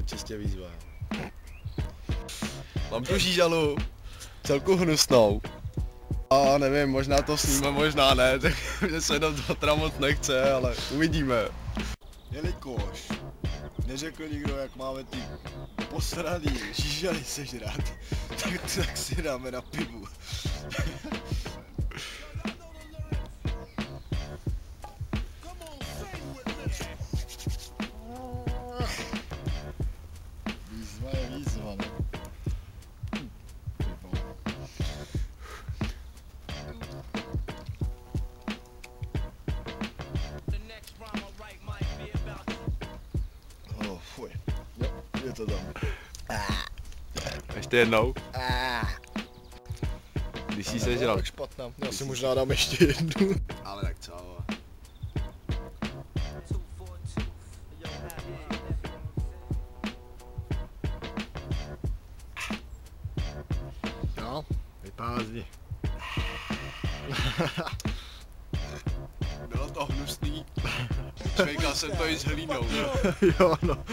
čistě výzva. Mám tu žížalu, celku hnusnou. A nevím, možná to sníme, možná ne, tak mě se do toho moc nechce, ale uvidíme. Jelikož neřekl nikdo, jak máme ty posraný žížaly sežrat, tak si dáme na pivu. Výzva je výzva, ne? Oh, fuj. Jo, je to tam. Ještě jednou. Když jsi sežral. Tak špatná. Já si možná dám ještě jednu. Ale tak co? No, vypází. Bylo to hnusný. Čekal jsem to i s hlínou. Jo, no.